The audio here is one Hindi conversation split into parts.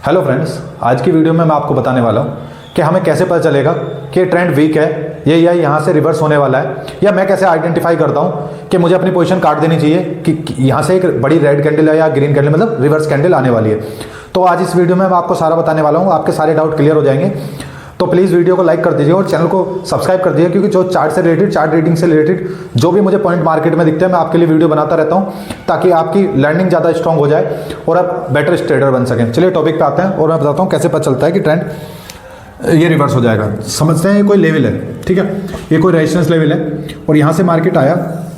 हेलो फ्रेंड्स, आज की वीडियो में मैं आपको बताने वाला हूँ कि हमें कैसे पता चलेगा कि ट्रेंड वीक है ये या यहाँ से रिवर्स होने वाला है, या मैं कैसे आइडेंटिफाई करता हूँ कि मुझे अपनी पोजीशन काट देनी चाहिए कि यहाँ से एक बड़ी रेड कैंडल है या ग्रीन कैंडल मतलब रिवर्स कैंडल आने वाली है। तो आज इस वीडियो में मैं आपको सारा बताने वाला हूँ, आपके सारे डाउट क्लियर हो जाएंगे। तो प्लीज़ वीडियो को लाइक कर दीजिए और चैनल को सब्सक्राइब कर दीजिए, क्योंकि जो चार्ट से रिलेटेड, चार्ट रीडिंग से रिलेटेड जो भी मुझे पॉइंट मार्केट में दिखते हैं मैं आपके लिए वीडियो बनाता रहता हूं, ताकि आपकी लर्निंग ज़्यादा स्ट्रॉन्ग हो जाए और आप बेटर ट्रेडर बन सकें। चलिए टॉपिक पे आते हैं और मैं बताता हूँ कैसे पता चलता है कि ट्रेंड ये रिवर्स हो जाएगा। समझते हैं ये कोई लेवल है, ठीक है, ये कोई रेजिस्टेंस लेवल है और यहाँ से मार्केट आया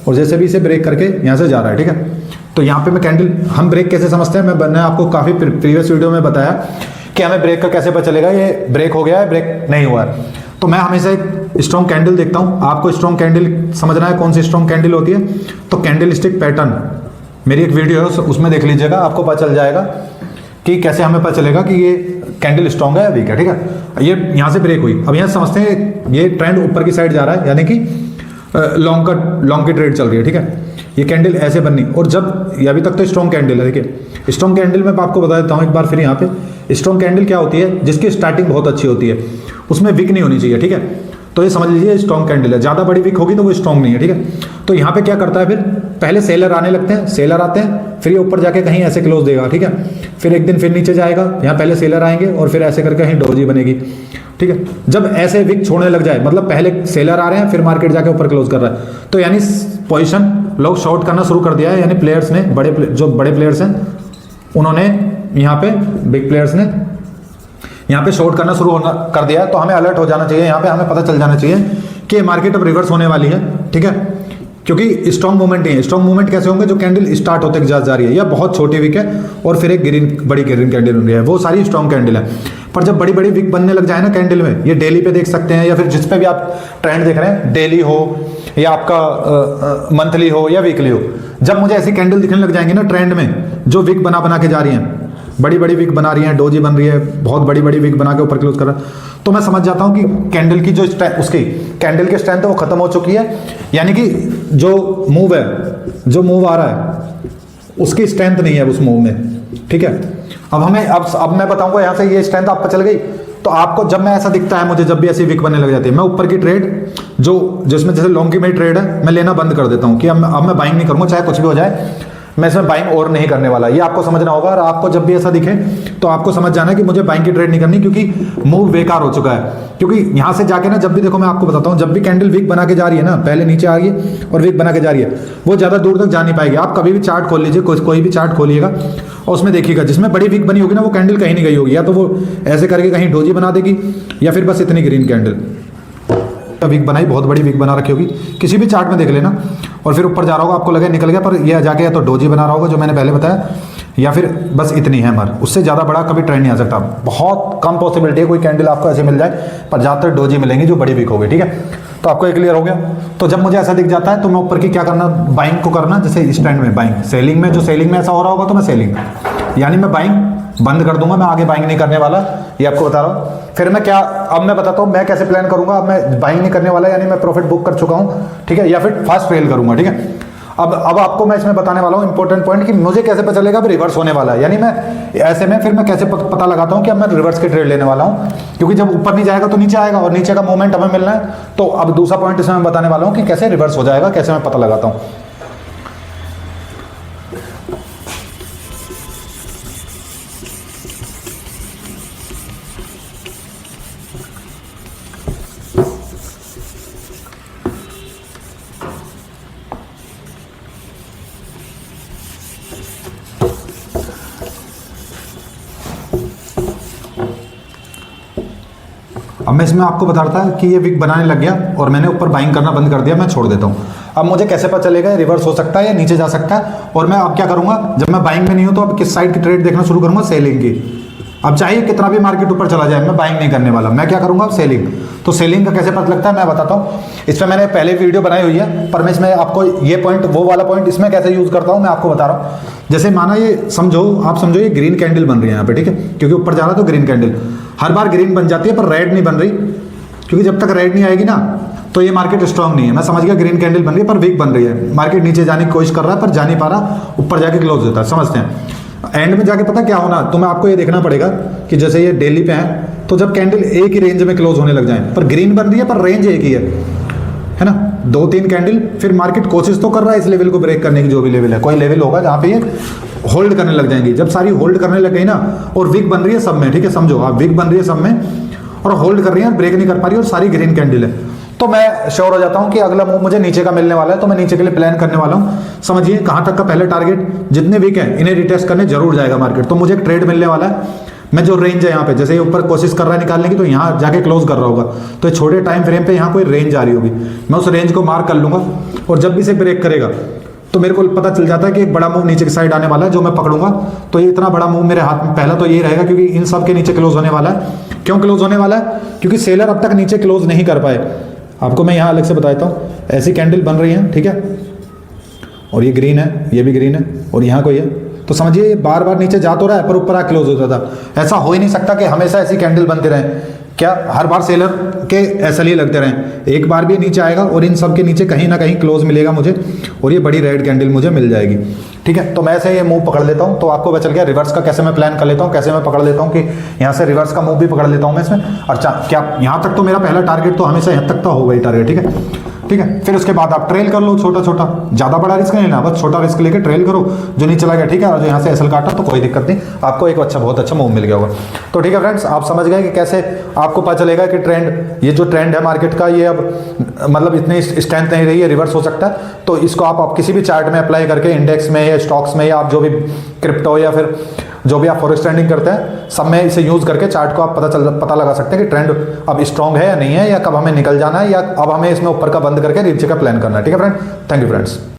और जैसे भी इसे ब्रेक करके यहाँ से जा रहा है, ठीक है। तो यहाँ पे मैं कैंडल, हम ब्रेक कैसे समझते हैं, मैंने आपको काफ़ी प्रीवियस वीडियो में बताया कि हमें ब्रेक का कैसे पता चलेगा ये ब्रेक हो गया है, ब्रेक नहीं हुआ है। तो मैं हमेशा एक स्ट्रॉन्ग कैंडल देखता हूँ। आपको स्ट्रॉन्ग कैंडल समझना है कौन सी स्ट्रॉन्ग कैंडल होती है, तो कैंडल स्टिक पैटर्न मेरी एक वीडियो है उसमें देख लीजिएगा, आपको पता चल जाएगा कि कैसे हमें पता चलेगा कि ये कैंडल स्ट्रॉन्ग है या वीक है, ठीक है। ये यहाँ से ब्रेक हुई, अब यहाँ समझते हैं ये ट्रेंड ऊपर की साइड जा रहा है, यानी कि लॉन्ग की ट्रेड चल रही है, ठीक है। ये कैंडल ऐसे बननी, और जब ये अभी तक तो स्ट्रॉन्ग कैंडल है, देखिए स्ट्रॉन्ग कैंडल में आपको बता देता हूँ एक बार फिर। यहाँ पे स्ट्रॉन्ग कैंडल क्या होती है, जिसकी स्टार्टिंग बहुत अच्छी होती है, उसमें विक नहीं होनी चाहिए, ठीक है। तो ये समझ लीजिए स्ट्रॉन्ग कैंडल है, ज़्यादा बड़ी विक होगी तो वो स्ट्रॉन्ग नहीं है, ठीक है। तो यहाँ पे क्या करता है, फिर पहले सेलर आने लगते हैं, सेलर आते हैं, फिर ये ऊपर जाके कहीं ऐसे क्लोज देगा, ठीक है। फिर एक दिन फिर नीचे जाएगा, यहाँ पहले सेलर आएंगे और फिर ऐसे करके कहीं डोजी बनेगी, ठीक है। जब ऐसे विक छोड़ने लग जाए, मतलब पहले सेलर आ रहे हैं फिर मार्केट जाके ऊपर क्लोज कर रहा है, तो यानी पोजीशन लोग शॉर्ट करना शुरू कर दिया है, यानी प्लेयर्स ने, जो बड़े प्लेयर्स हैं उन्होंने यहाँ पे, बिग प्लेयर्स ने यहाँ पे शॉर्ट करना शुरू कर दिया है। तो हमें अलर्ट हो जाना चाहिए, यहाँ पे हमें पता चल जाना चाहिए कि मार्केट अब रिवर्स होने वाली है, ठीक है, क्योंकि स्ट्रॉन्ग मूवमेंट ही है। स्ट्रॉन्ग मूवमेंट कैसे होंगे, जो कैंडल स्टार्ट होते जा रही है या बहुत छोटी विक है और फिर एक बड़ी ग्रीन कैंडल बन रही है, वो सारी स्ट्रॉन्ग कैंडल है। पर जब बड़ी बड़ी विक बनने लग जाए ना कैंडल में, ये डेली पे देख सकते हैं या फिर जिस पे भी आप ट्रेंड देख रहे हैं, डेली हो या आपका मंथली हो या वीकली हो, जब मुझे ऐसी कैंडल दिखने लग जाएंगी ना ट्रेंड में, जो विक बना के जा रही हैं, बड़ी बड़ी विक बना रही हैं, डोजी बन रही है, बहुत बड़ी बड़ी विक बना के ऊपर क्लोज कर रहा है, तो मैं समझ जाता हूँ कि कैंडल की जो उसकी कैंडल की स्ट्रेंथ है वो खत्म हो चुकी है, यानी कि जो मूव है, जो मूव आ रहा है उसकी स्ट्रेंथ नहीं है उस मूव में, ठीक है। अब मैं बताऊंगा यहाँ से ये स्ट्रेंथ आपको चल गई, तो आपको जब मैं ऐसा दिखता है, मुझे जब भी ऐसी विक बनने लग जाती है, मैं ऊपर की ट्रेड जिसमें जैसे लॉन्ग की मेरी ट्रेड है, मैं लेना बंद कर देता हूँ कि अब मैं बाइंग नहीं करूँगा, चाहे कुछ भी हो जाए, मैं इसमें बाइंग और नहीं करने वाला। ये आपको समझना होगा, और आपको जब भी ऐसा दिखे तो आपको समझ जाना है कि मुझे बाइंग की ट्रेड नहीं करनी, क्योंकि मूव बेकार हो चुका है। क्योंकि यहाँ से जाके ना, जब भी देखो मैं आपको बताता हूँ, जब भी कैंडल वीक बना के जा रही है ना, पहले नीचे आ रही है और वीक बना के जा रही है, वो ज़्यादा दूर तक जा नहीं पाएगी। आप कभी भी चार्ट खोल लीजिए, कोई भी चार्ट खोलिएगा और उसमें देखिएगा, जिसमें बड़ी वीक बनी होगी ना, वो कैंडल कहीं नहीं गई होगी, या तो वो ऐसे करके कहीं डोजी बना देगी या फिर बस इतनी ग्रीन कैंडल विक बनाई, बहुत बड़ी विक बना रखी होगी, किसी भी चार्ट में देख लेना, और फिर ऊपर जा रहा होगा, आपको लगे निकल गया, पर ये जाके या तो डोजी बना रहा होगा जो मैंने पहले बताया, या फिर बस इतनी है मर, उससे ज़्यादा बड़ा कभी ट्रेंड नहीं आ सकता। बहुत कम पॉसिबिलिटी है कोई कैंडल आपको ऐसे मिल जाए, पर ज़्यादातर डोजी मिलेंगी जो बड़ी विक होगी, ठीक है। तो आपको ये क्लियर हो गया। तो जब मुझे ऐसा दिख जाता है तो मैं ऊपर की क्या करना, बाइंग को करना, जैसे इस ट्रेंड में बाइंग, सेलिंग में, जो सेलिंग में ऐसा हो रहा होगा तो मैं सेलिंग, यानी मैं बाइंग बंद कर दूंगा, मैं आगे बाइंग नहीं करने वाला, ये आपको बता रहा हूँ। फिर मैं क्या, अब मैं बताता हूँ मैं कैसे प्लान करूंगा। अब मैं बाइंग नहीं करने वाला, यानी मैं प्रॉफिट बुक कर चुका हूँ, ठीक है, या फिर फास्ट फेल करूंगा, ठीक है। अब आपको मैं इसमें बताने वाला हूँ इंपॉर्टेंट पॉइंट कि मुझे कैसे पता चलेगा अब रिवर्स होने वाला है, यानी मैं ऐसे में फिर मैं कैसे पता लगाता हूँ कि अब मैं रिवर्स की ट्रेड लेने वाला हूँ, क्योंकि जब ऊपर नहीं जाएगा तो नीचे आएगा और नीचे का मूवमेंट हमें मिलना है। तो अब दूसरा पॉइंट इसमें मैं बताने वाला हूँ कि कैसे रिवर्स हो जाएगा, कैसे मैं पता लगाता हूँ। अब मैं इसमें आपको बता रहा था कि ये विक बनाने लग गया और मैंने ऊपर बाइंग करना बंद कर दिया, मैं छोड़ देता हूँ। अब मुझे कैसे पता चलेगा रिवर्स हो सकता है या नीचे जा सकता है, और मैं अब क्या करूँगा, जब मैं बाइंग में नहीं हूँ तो अब किस साइड की ट्रेड देखना शुरू करूँगा, सेलिंग की। अब चाहे कितना भी मार्केट ऊपर चला जाए, मैं बाइंग नहीं करने वाला, मैं क्या करूँगा, अब सेलिंग। तो सेलिंग का कैसे पता लगता है मैं बताता हूँ। इस पर मैंने पहले वीडियो बनाई हुई है, पर मैं इसमें आपको ये पॉइंट, वो वाला पॉइंट इसमें कैसे यूज़ करता हूँ मैं आपको बता रहा हूँ। जैसे माना ये समझो, आप समझो ये ग्रीन कैंडल बन रही है यहाँ पे, ठीक है, क्योंकि ऊपर जा रहा है तो ग्रीन कैंडल हर बार ग्रीन बन जाती है, पर रेड नहीं बन रही, क्योंकि जब तक रेड नहीं आएगी ना तो ये मार्केट स्ट्रांग नहीं है। मैं समझ गया ग्रीन कैंडल बन रही है पर वीक बन रही है, मार्केट नीचे जाने की कोशिश कर रहा है पर जा नहीं पा रहा, ऊपर जाके क्लोज होता है, समझते हैं। एंड में जाके पता क्या होना, तो मैं आपको ये देखना पड़ेगा कि जैसे ये डेली पे है, तो जब कैंडल एक ही रेंज में क्लोज होने लग जाए, पर ग्रीन बन रही है पर रेंज एक ही है ना, 2-3 कैंडल, फिर मार्केट कोशिश तो कर रहा है इस लेवल को ब्रेक करने की, जो भी लेवल है, कोई लेवल होगा जहाँ पे ये होल्ड करने लग जाएंगी। जब सारी होल्ड करने लग गई ना, और वीक बन रही है सब में, ठीक है, समझो आप, वीक बन रही है सब में और होल्ड कर रही है, ब्रेक नहीं कर पा रही और सारी ग्रीन कैंडल है, तो मैं श्योर हो जाता हूं कि अगला मूव मुझे नीचे का मिलने वाला है, तो मैं नीचे के लिए प्लान करने वाला हूं। समझिए कहां तक का पहले टारगेट, जितने वीक हैं इन्हें रिटेस्ट करने जरूर जाएगा मार्केट, तो मुझे एक ट्रेड मिलने वाला है। मैं जो रेंज है यहाँ पे, जैसे ये ऊपर कोशिश कर रहा है निकालने की, तो यहाँ जाके क्लोज कर रहा होगा, तो छोटे टाइम फ्रेम पे यहाँ कोई रेंज आ रही होगी, मैं उस रेंज को मार्क कर लूंगा, और जब भी इसे ब्रेक करेगा तो मेरे को पता चल जाता है कि एक बड़ा मूव नीचे की साइड आने वाला है, जो मैं पकड़ूंगा। तो ये इतना बड़ा मूव मेरे हाथ में पहला तो ये रहेगा, क्योंकि इन सब के नीचे क्लोज होने वाला है। क्यों क्लोज होने वाला है? क्योंकि सेलर अब तक नीचे क्लोज नहीं कर पाए। आपको मैं यहाँ अलग से बता देता हूँ, ऐसी कैंडल बन रही है, ठीक है, और ये ग्रीन है, ये भी ग्रीन है, और यहाँ कोई है, तो समझिए ये बार बार नीचे जा तो रहा है पर ऊपर आ क्लोज होता था। ऐसा हो ही नहीं सकता कि हमेशा ऐसी कैंडल बनते रहें। क्या हर बार सेलर के ऐसा ही लगते रहें? एक बार भी नीचे आएगा और इन सब के नीचे कहीं ना कहीं क्लोज मिलेगा मुझे, और ये बड़ी रेड कैंडल मुझे मिल जाएगी, ठीक है। तो मैं ऐसे ये मूव पकड़ लेता हूँ, तो आपको पता चल गया रिवर्स का कैसे मैं प्लान कर लेता हूँ, कैसे मैं पकड़ लेता हूँ कि यहाँ से रिवर्स का मूव भी पकड़ लेता हूँ मैं इसमें। अच्छा, क्या यहाँ तक तो मेरा पहला टारगेट तो हमेशा यहाँ तक तो होगा ही टारगेट, ठीक है, ठीक है। फिर उसके बाद आप ट्रेल कर लो छोटा छोटा, ज़्यादा बड़ा रिस्क नहीं लेना, बस छोटा रिस्क लेके ट्रेल करो, जो नहीं चला गया ठीक है, और जो यहाँ से एसएल काटा तो कोई दिक्कत नहीं, आपको एक बहुत अच्छा मूव मिल गया होगा। तो ठीक है फ्रेंड्स, आप समझ गए कि कैसे आपको पता चलेगा कि ट्रेंड, ये जो ट्रेंड है मार्केट का, ये अब मतलब इतनी स्ट्रेंथ नहीं रही है, रिवर्स हो सकता है। तो इसको आप किसी भी चार्ट में अप्लाई करके, इंडेक्स में या स्टॉक्स में, या आप जो भी क्रिप्टो या फिर जो भी आप फॉरेक्स ट्रेडिंग करते हैं, सब में इसे यूज करके चार्ट को आप पता लगा सकते हैं कि ट्रेंड अब स्ट्रांग है या नहीं है, या कब हमें निकल जाना है, या अब हमें इसमें ऊपर का बंद करके नीचे का प्लान करना है। ठीक है फ्रेंड, थैंक यू फ्रेंड्स।